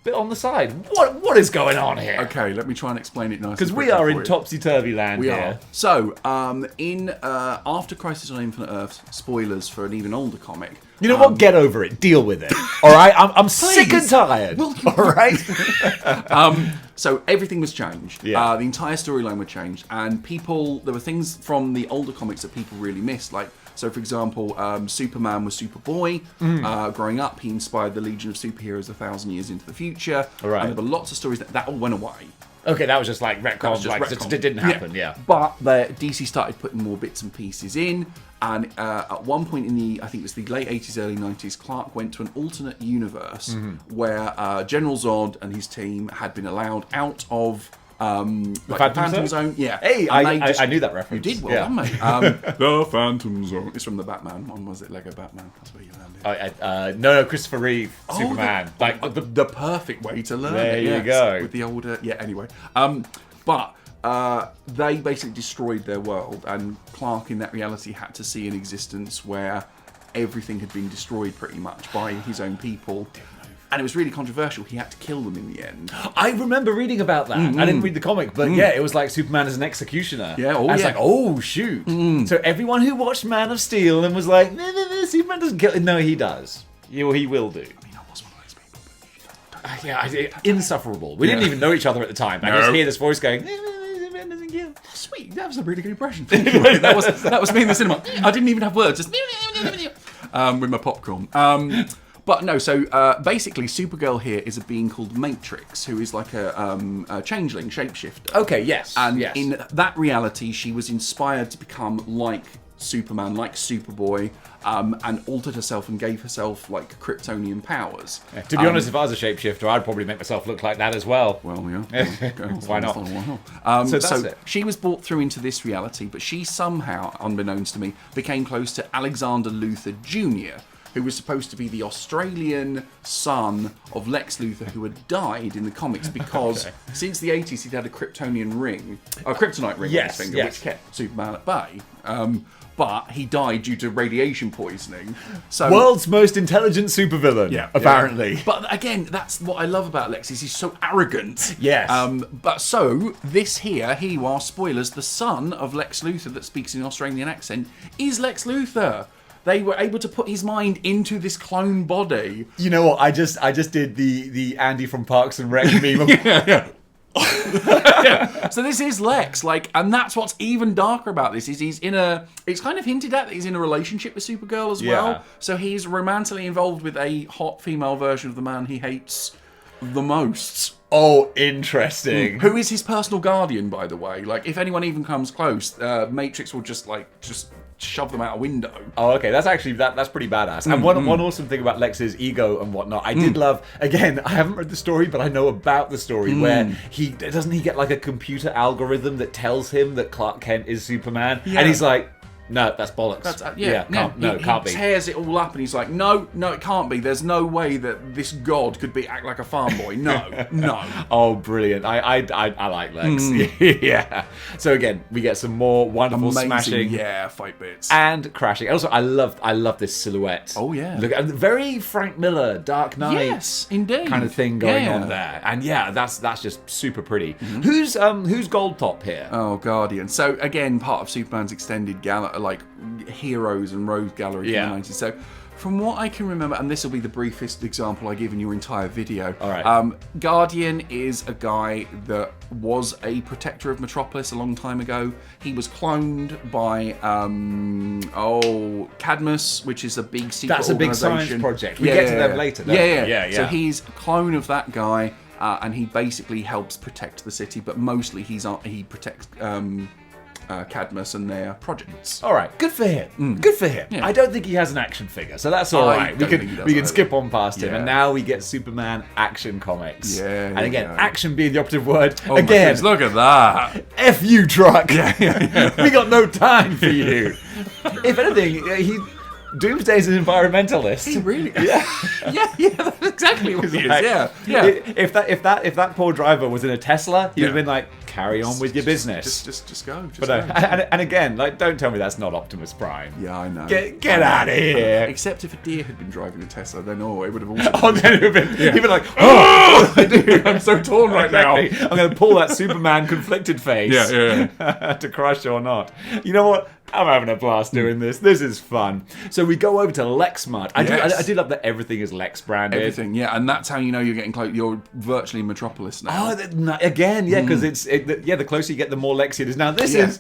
bit on the side. What is going on here? Okay, let me try and explain it nicely. Because we are in topsy-turvy land we here. Are. So, after Crisis on Infinite Earths, spoilers for an even older comic. You know what? Get over it. Deal with it. All right? I'm sick and tired. All right? So everything was changed. Yeah. The entire storyline was changed, and there were things from the older comics that people really missed. So for example, Superman was Superboy. Growing up, he inspired the Legion of Superheroes 1,000 years into the future. Right. And there were lots of stories that all went away. Okay, that was just retcon. It didn't happen, yeah. But DC started putting more bits and pieces in, and at one point in I think it was the late 80s, early 90s, Clark went to an alternate universe where General Zod and his team had been allowed out of the Phantom Zone. Yeah. Hey, I knew that reference. You did well, done, mate. The Phantom Zone. It's from the Batman one, was it? Lego Batman. That's where you learned it. No, Christopher Reeve, Superman. The perfect way to learn there it. There you go. With the older... Yeah, anyway. But they basically destroyed their world, and Clark in that reality had to see an existence where everything had been destroyed pretty much by his own people. And it was really controversial. He had to kill them in the end. I remember reading about that. I didn't read the comic, but it was like Superman as an executioner. Yeah, It's like, oh, shoot. So everyone who watched Man of Steel and was like, no, Superman doesn't kill... No, he does. He will do. I mean, I was one of those people. Insufferable. We didn't even know each other at the time. I just hear this voice going, Superman doesn't kill. Sweet, that was a really good impression. that was me in the cinema. I didn't even have words, just with my popcorn. But no, so basically Supergirl here is a being called Matrix, who is like a changeling, shapeshifter. Okay, yes. And in that reality, she was inspired to become like Superman, like Superboy, and altered herself and gave herself Kryptonian powers. Yeah, to be honest, if I was a shapeshifter, I'd probably make myself look like that as well. Well, yeah. Why not? So that's it. She was brought through into this reality, but she somehow, unbeknownst to me, became close to Alexander Luthor Jr., who was supposed to be the Australian son of Lex Luthor, who had died in the comics because since the 80s he'd had a Kryptonian ring, a kryptonite ring on his finger, which kept Superman at bay. But he died due to radiation poisoning. So world's most intelligent supervillain, apparently. Yeah. But again, that's what I love about Lex, is he's so arrogant. Yes. But so, this here you are, spoilers, the son of Lex Luthor that speaks in an Australian accent is Lex Luthor. They were able to put his mind into this clone body. You know what? I just did the Andy from Parks and Rec meme. Yeah. So this is Lex, like, and that's what's even darker about this is he's in a. It's kind of hinted at that he's in a relationship with Supergirl as well. Yeah. So he's romantically involved with a hot female version of the man he hates the most. Oh, interesting. Who is his personal guardian, by the way? Like, if anyone even comes close, Matrix will just shove them out a window. Oh, okay. That's actually that's pretty badass. And one awesome thing about Lex's ego and whatnot, I did love. Again, I haven't read the story, but I know about the story where he get like a computer algorithm that tells him that Clark Kent is Superman, and he's like, no, that's bollocks. Can't be. He tears it all up and he's like, no, it can't be. There's no way that this god could act like a farm boy. No. Oh, brilliant. I like Lex. Yeah. So again, we get some more wonderful amazing, smashing. Fight bits. And crashing. Also, I love this silhouette. Oh, yeah. Look, very Frank Miller, Dark Knight. Yes, indeed. Kind of thing going on there. And that's just super pretty. Who's Gold Top here? Oh, Guardian. So again, part of Superman's extended heroes and rogue gallery from the 90s. So from what I can remember, and this will be the briefest example I give in your entire video. All right. Guardian is a guy that was a protector of Metropolis a long time ago. He was cloned by Cadmus, which is a big secret That's a big science project. We get to them later. Yeah. So he's a clone of that guy, and he basically helps protect the city, but mostly he protects Cadmus and their projects. All right, good for him. Good for him. Yeah. I don't think he has an action figure, so that's all right. We can skip on past him, and now we get Superman action comics. Yeah. And again, action being the operative word. Oh again, look at that. F you, truck. Yeah. We got no time for you. If anything, Doomsday's an environmentalist. He really? Yeah. That's exactly what he is. Yeah. If that poor driver was in a Tesla, he'd have been like, carry on with your business. Just go. And again, like, don't tell me that's not Optimus Prime. Yeah, I know. Get out of here. Except if a deer had been driving a Tesla, then it would have also. He'd been like, oh, dude, I'm so torn right now. I'm going to pull that Superman conflicted face. To crush or not. You know what? I'm having a blast doing this. This is fun. So we go over to Lexmart. I do love that everything is Lex branded. Everything, and that's how you know you're getting close. You're virtually in Metropolis now. Oh, again, because the closer you get, the more Lex it is. Now this is.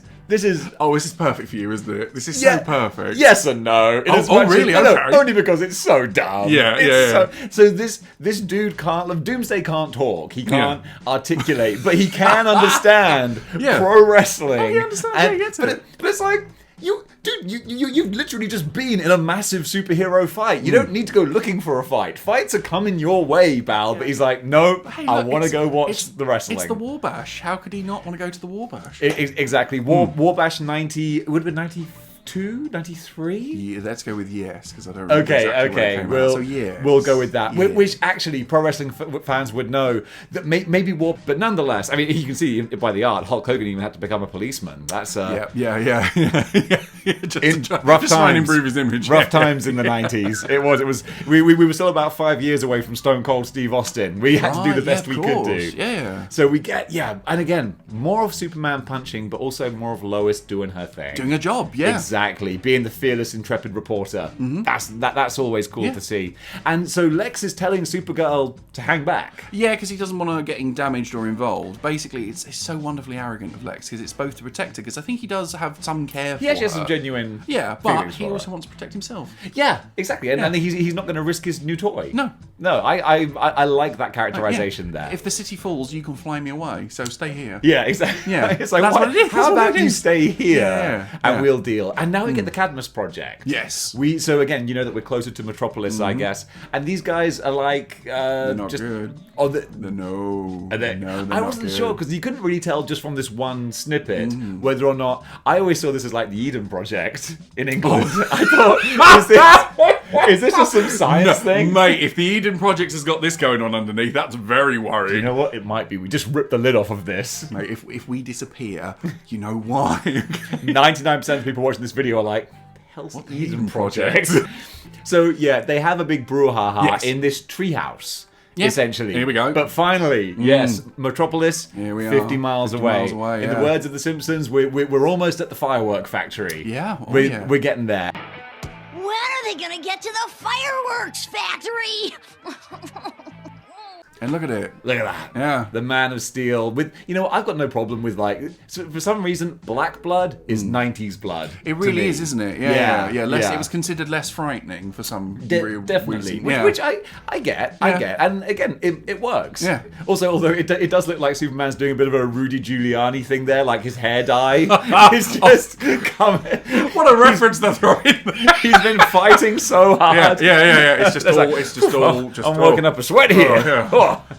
Oh, this is perfect for you, isn't it? This is so perfect. Yes and no. Really? Okay. Only because it's so dumb. Yeah. So this dude can't. Doomsday can't talk. He can't articulate, but he can understand pro wrestling. Oh, he understands. He gets it. But it's like. You've literally just been in a massive superhero fight. You don't need to go looking for a fight. Fights are coming your way, pal. But he's like, no, I want to go watch the wrestling. It's the War Bash. How could he not want to go to the War Bash? Exactly. War Bash 90, it would have been 92, 93? Yeah, let's go with yes, because I don't remember exactly where it came out. So yeah. We'll go with that. Yes. Which actually, pro wrestling fans would know that maybe War, but nonetheless, I mean, you can see by the art, Hulk Hogan even had to become a policeman. That's just rough times. Trying to improve his image. Rough times in the 90s. It was. We were still about 5 years away from Stone Cold Steve Austin. We had to do the best we could do. Yeah. So we get and again, more of Superman punching, but also more of Lois doing her thing, doing a job. Yeah. Exactly, being the fearless, intrepid reporter. That's always cool to see. And so Lex is telling Supergirl to hang back. Yeah, because he doesn't want her getting damaged or involved. Basically, it's so wonderfully arrogant of Lex, because it's both to protect her, because I think he does have some care for her. He has some genuine but he also wants to protect himself. Yeah, exactly. And he's not going to risk his new toy. No, I like that characterization there. If the city falls, you can fly me away, so stay here. Yeah, exactly. Yeah, it's like, that's what it is. How about you stay here and we'll deal? And now we get the Cadmus project. Yes. So again, you know that we're closer to Metropolis, I guess. And these guys are like they're not good. Oh, no. I wasn't sure because you couldn't really tell just from this one snippet whether or not. I always saw this as like the Eden Project in England. I thought, is this just some science thing, mate? If the Eden Project has got this going on underneath, that's very worrying. You know what? It might be. We just ripped the lid off of this, mate. If we disappear, you know why? 99% of people watching this video are like, hell's the Eden Project? So they have a big brouhaha in this treehouse. Essentially. Here we go. But finally, Metropolis, here we 50 miles away. In the words of The Simpsons, we're almost at the firework factory. Yeah. We're getting there. When are they going to get to the fireworks factory? And look at it. Look at that. Yeah. The Man of Steel. With I've got no problem with so for some reason, black blood is 90s blood. It really is, isn't it? Yeah. It was considered less frightening for some real definitely. reason. Which I get. And again, it works. Yeah. Also, although it does look like Superman's doing a bit of a Rudy Giuliani thing there, like his hair dye is just coming. What a reference they're throwing there. He's been fighting so hard. Yeah. It's just all. I'm working up a sweat here.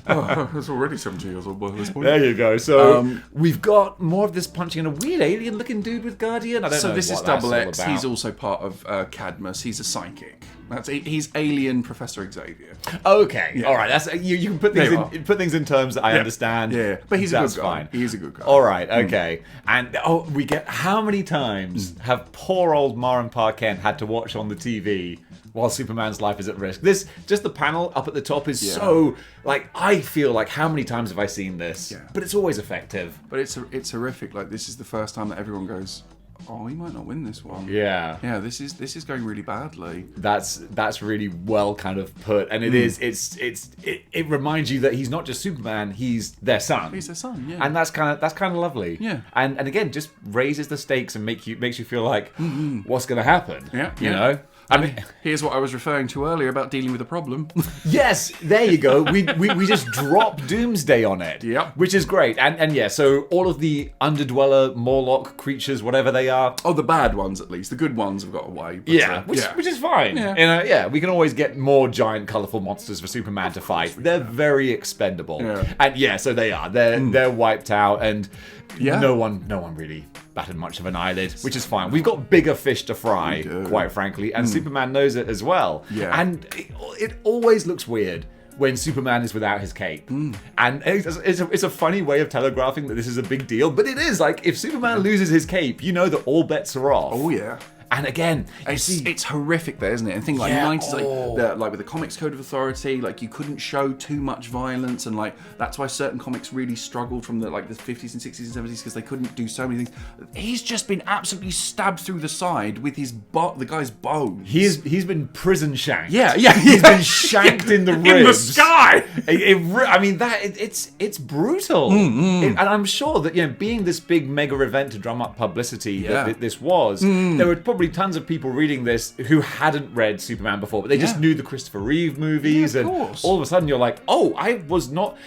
It's already 70 years old by this point. There you go. So we've got more of this punching and a weird alien-looking dude with Guardian. I don't know. So this is what Double that's X. all about. He's also part of Cadmus. He's a psychic. He's Alien Professor Xavier. Okay. Yeah. All right. That's you can put things in terms that I understand. Yeah. But he's a That's good guy. fine. He's a good guy. All right. Okay. And we get how many times have poor old Ma and Pa Kent had to watch on the TV while Superman's life is at risk? Just the panel up at the top is so I feel like how many times have I seen this? Yeah. But it's always effective. But it's horrific. Like this is the first time that everyone goes, oh, he might not win this one. Yeah. Yeah, this is going really badly. That's really well kind of put, and it reminds you that he's not just Superman, he's their son. He's their son, yeah. And that's kind of lovely. Yeah. And again, just raises the stakes and makes you feel like what's going to happen. Yeah. You know. I mean, here's what I was referring to earlier about dealing with a problem. Yes, there you go. We just drop Doomsday on it. Yep. Which is great. And yeah, so all of the Underdweller, Morlock creatures, whatever they are. Oh, the bad ones at least. The good ones have got away. But, Which is fine. Yeah. We can always get more giant, colourful monsters for Superman to fight. They're very expendable. Yeah. And so they are. They're wiped out, and Yeah. no one really batted much of an eyelid, which is fine. We've got bigger fish to fry, quite frankly, and Superman knows it as well. Yeah. And it always looks weird when Superman is without his cape. And it's a funny way of telegraphing that this is a big deal, but it is. Like, if Superman loses his cape, you know that all bets are off. Oh, yeah. And again, it's horrific there, isn't it? And things like 90s, like with the Comics Code of Authority, like you couldn't show too much violence, and like that's why certain comics really struggled from the 50s and 60s and 70s because they couldn't do so many things. He's just been absolutely stabbed through the side with the guy's bones. He's been prison shanked. Yeah. He's been shanked in the ribs. In the sky. It's brutal. And I'm sure that being this big mega event to drum up publicity that this was, there were probably tons of people reading this who hadn't read Superman before, but they just knew the Christopher Reeve movies, and all of a sudden you're like, oh, I was not.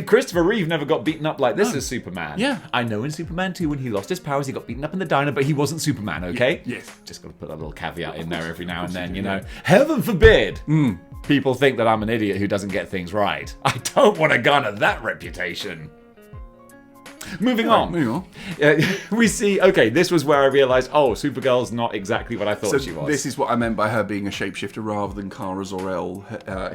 Christopher Reeve never got beaten up like this as Superman. Yeah, I know in Superman 2 when he lost his powers, he got beaten up in the diner, but he wasn't Superman. Okay, yes, just got to put that little caveat in there every now and then. Heaven forbid. People think that I'm an idiot who doesn't get things right. I don't want to garner that reputation. Moving on. We see, this was where I realised, Supergirl's not exactly what I thought she was. This is what I meant by her being a shapeshifter rather than Kara Zor-El,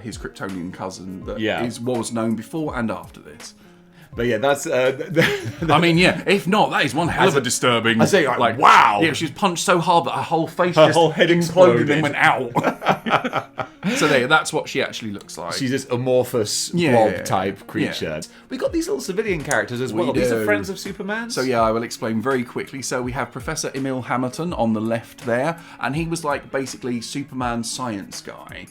his Kryptonian cousin that was known before and after this. But yeah, that's... if not, that is one hell of a disturbing... I say, wow! Yeah, she was punched so hard that her whole face whole head exploded and went out. So that's what she actually looks like. She's this amorphous blob-type creature. Yeah. We got these little civilian characters as well. These are friends of Superman. So I will explain very quickly. So we have Professor Emil Hamilton on the left there, and he was basically Superman's science guy.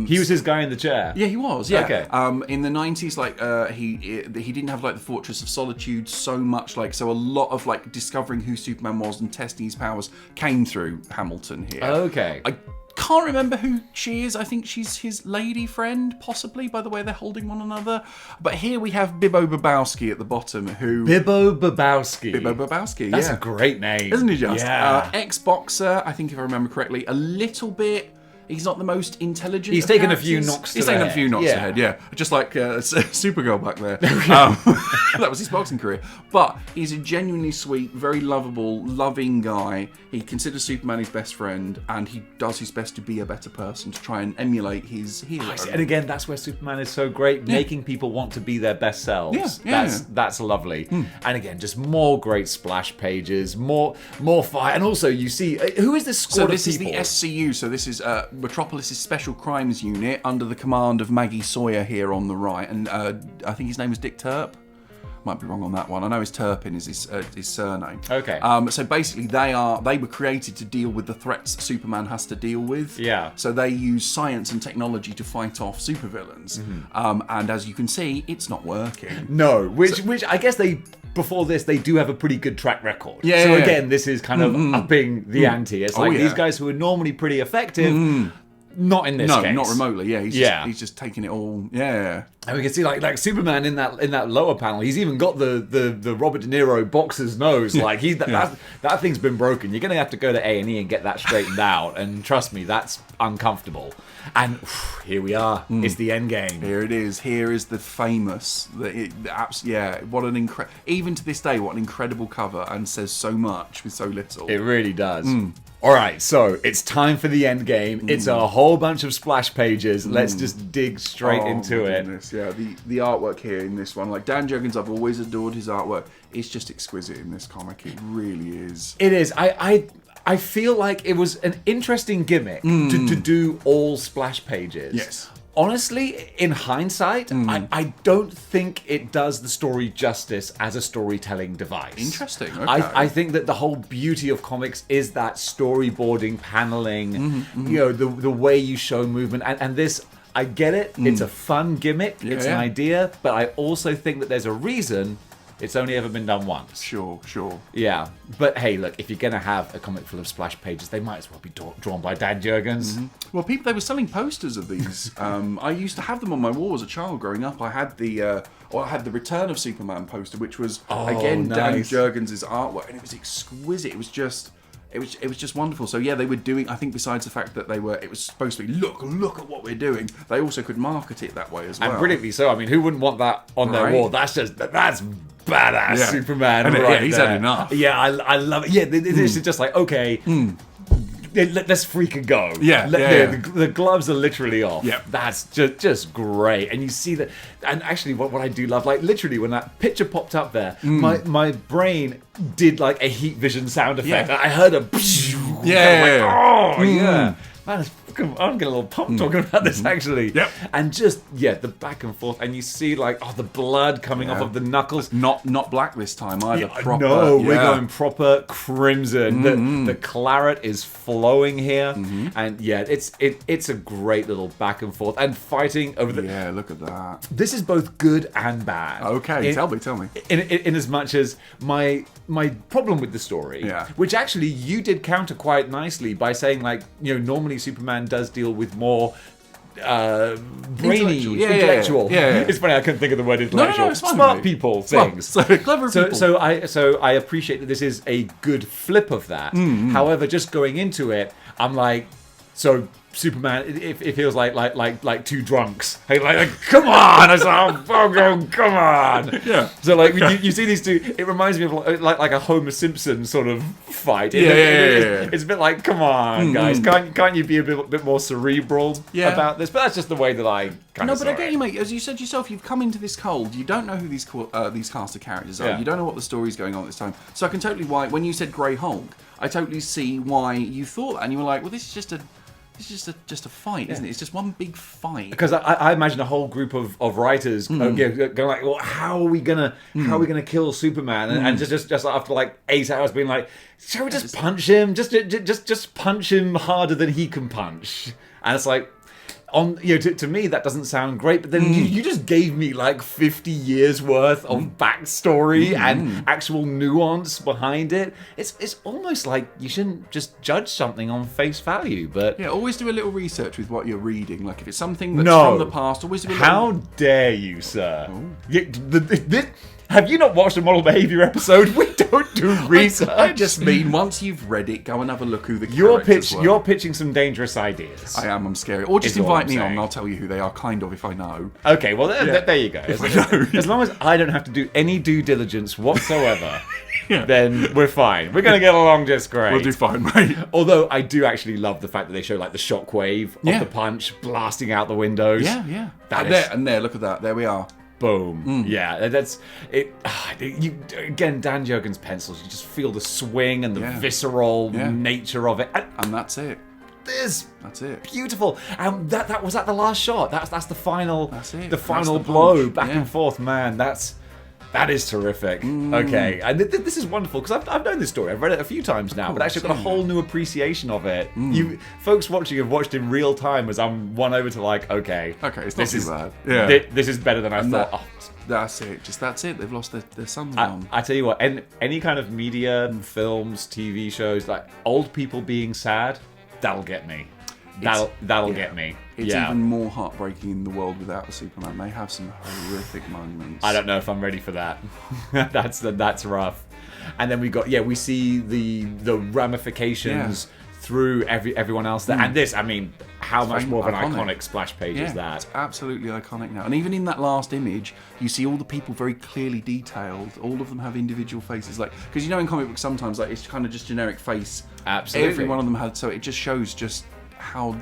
He was his guy in the chair. Yeah, he was. Yeah. Okay. In the 90s, he didn't have the Fortress of Solitude so much. So a lot of discovering who Superman was and testing his powers came through Hamilton here. Okay. I can't remember who she is. I think she's his lady friend, possibly, by the way they're holding one another. But here we have Bibbo Babowski at the bottom, who... Bibbo Babowski, That's a great name. Isn't he just? Yeah. Ex-boxer, I think if I remember correctly. A little bit... He's not the most intelligent. He's taken a few knocks to the head. He's taken a few knocks ahead, yeah. Just like Supergirl back there. That was his boxing career. But he's a genuinely sweet, very lovable, loving guy. He considers Superman his best friend, and he does his best to be a better person, to try and emulate his hero. And again, that's where Superman is so great, making people want to be their best selves. That's lovely. And again, just more great splash pages, more fire. And also, you see, who is this squad of people? So this is the SCU, so this is... Metropolis' Special Crimes Unit under the command of Maggie Sawyer here on the right, and I think his name is Dick Turp. Might be wrong on that one. I know his Turpin is his surname. Okay. So basically, they were created to deal with the threats that Superman has to deal with. Yeah. So they use science and technology to fight off supervillains. And as you can see, it's not working. No, which I guess before this, they do have a pretty good track record. Yeah. So again, this is kind of upping the ante. It's like these guys who are normally pretty effective, not in this case. No, not remotely. Yeah, he's just taking it all. Yeah. And we can see like Superman in that lower panel. He's even got the Robert De Niro boxer's nose. Like that thing's been broken. You're gonna have to go to A&E and get that straightened out. And trust me, that's uncomfortable. And here we are. It's the end game. Here it is. Here is the famous. What an even to this day, what an incredible cover, and says so much with so little. It really does. All right, so it's time for the end game. It's a whole bunch of splash pages. Let's just dig straight into it. Goodness. Yeah, the artwork here in this one, like Dan Jurgens, I've always adored his artwork. It's just exquisite in this comic. It really is. It is. I feel like it was an interesting gimmick to do all splash pages. Yes. Honestly, in hindsight, I don't think it does the story justice as a storytelling device. Interesting. Okay. I think that the whole beauty of comics is that storyboarding, paneling, the way you show movement. And this, I get it. It's a fun gimmick. It's an idea. But I also think that there's a reason it's only ever been done once. Sure. Yeah. But hey, look, if you're going to have a comic full of splash pages, they might as well be drawn by Dan Jurgens. Well, they were selling posters of these. I used to have them on my wall as a child growing up. I had the Return of Superman poster, which was, again, Dan Jurgens' artwork. And it was exquisite. It was just... It was just wonderful. So yeah, they were doing. I think besides the fact that it was supposed to be look at what we're doing. They also could market it that way as well. And brilliantly so. I mean, who wouldn't want that on their wall? That's badass Superman. And he's had enough. Yeah, I love it. Yeah, this is just like okay. Let's freaking go. The gloves are literally off. Yeah. That's just great. And you see that. And actually, what I do love, like literally when that picture popped up there, my brain did like a heat vision sound effect. I heard a yeah. Man, I'm getting a little pumped talking about this actually. Yep. And just the back and forth, and you see like the blood coming off of the knuckles. Not black this time either. Proper. No, we're going proper crimson. The claret is flowing here, and it's a great little back and forth and fighting over the. Yeah, look at that. This is both good and bad. Okay, tell me. In as much as my problem with the story, which actually you did counter quite nicely by saying like normally Superman does deal with more brainy, intellectual. Yeah. It's funny I couldn't think of the word intellectual. No, it's fine, smart mate. people things. So clever people. So I appreciate that this is a good flip of that. However, just going into it, I'm like, so Superman, it feels like two drunks. Like come on! I was like, oh, come on! Yeah. So like you see these two, it reminds me of like a Homer Simpson sort of fight. It's a bit like, come on, guys, can't you be a bit more cerebral about this? But that's just the way that I kind of. No, but I get you, mate. As you said yourself, you've come into this cold. You don't know who these cast of characters are. Yeah. You don't know what the story's going on at this time. So I can totally when you said Grey Hulk, I totally see why you thought that, and you were like, well, this is just a fight, isn't it? It's just one big fight. Because I imagine a whole group of writers going like, well, how are we gonna kill Superman? And just after like 8 hours being like, shall we just punch him? Just punch him harder than he can punch. And it's like, to me that doesn't sound great, but then you just gave me like 50 years worth of backstory and actual nuance behind it. It's almost like you shouldn't just judge something on face value, but always do a little research with what you're reading. Like if it's something that's from the past, always do a little. How dare you, sir? Have you not watched a Model Behaviour episode? We don't do research. I just mean, once you've read it, go and have a look who the characters were. You're pitching some dangerous ideas. I am. I'm scary. Or just invite me on, and I'll tell you who they are, kind of, if I know. Okay, well, there you go. As long as I don't have to do any due diligence whatsoever, then we're fine. We're going to get along just great. We'll do fine, mate. Although I do actually love the fact that they show like the shockwave of the punch blasting out the windows. Yeah. There, look at that. There we are. Boom. Yeah, that's it. Again, Dan Jurgens' pencils, you just feel the swing and the visceral nature of it. And that's it. That's it. Beautiful. And that was at the last shot. That's the final. That's it. The final blow back and forth. Man, that's That is terrific. Okay, and this is wonderful because I've known this story. I've read it a few times now, but actually I've got a whole new appreciation of it. You folks watching have watched in real time as I'm won over to like, okay, it's not too bad. This is better than I thought. That's it. That's it. They've lost their son's mom. I tell you what, any kind of media, films, TV shows, like old people being sad, that'll get me. That'll get me. It's even more heartbreaking in the world without a Superman. They have some horrific moments. I don't know if I'm ready for that. That's rough. And then we see the ramifications through everyone else there. And this, I mean, how much more of an iconic splash page is that? It's absolutely iconic now. And even in that last image, you see all the people very clearly detailed. All of them have individual faces, like because in comic books sometimes like it's kind of just generic face. Absolutely. Every one of them had, so it just shows just how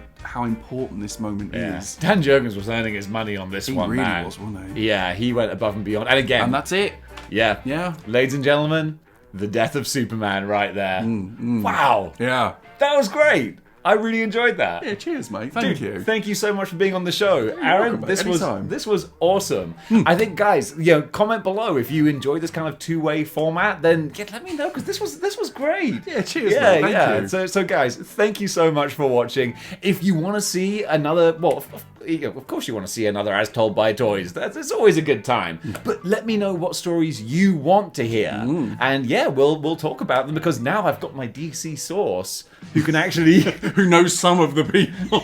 important this moment is. Dan Jurgens was earning his money on this one, really man. was, wasn't he? Yeah, he went above and beyond. And again, and that's it. Yeah. Ladies and gentlemen, the death of Superman right there. Wow. Yeah. That was great. I really enjoyed that. Yeah, cheers, mate. Thank you. Thank you so much for being on the show, Aaron. Welcome, this was awesome. I think, guys, comment below if you enjoy this kind of two-way format. Then let me know because this was great. Yeah, cheers. Mate. Thank you. So guys, thank you so much for watching. If you want to see another, of course you want to see another As Told by Toys. It's always a good time. But let me know what stories you want to hear, and we'll talk about them because now I've got my DC source who can actually who knows some of the people.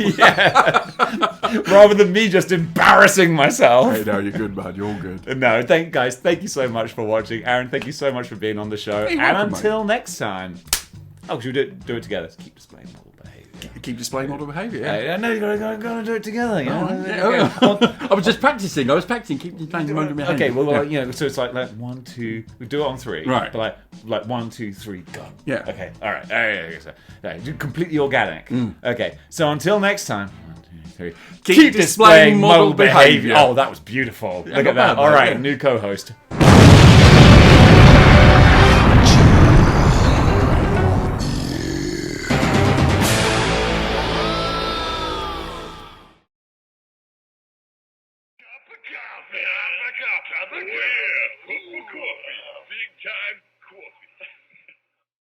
Rather than me just embarrassing myself. Hey, no, you're good, man. You're all good. No, thank you so much for watching, Aaron. Thank you so much for being on the show, Hey, and until next time. Oh, should we do it together? Keep displaying model behaviour. Keep displaying model behaviour. Yeah, no, you gotta do it together. I was just practicing. Keep displaying model behaviour. Okay, well, so it's like 1, 2. We do it on 3. Right. But like 1, 2, 3, go. Yeah. Okay. All right. So, completely organic. Okay. So until next time. 1, 2, 3. Keep displaying model behaviour. Oh, that was beautiful. Look at that. All right, new co-host. Cup of coffee, have a cup of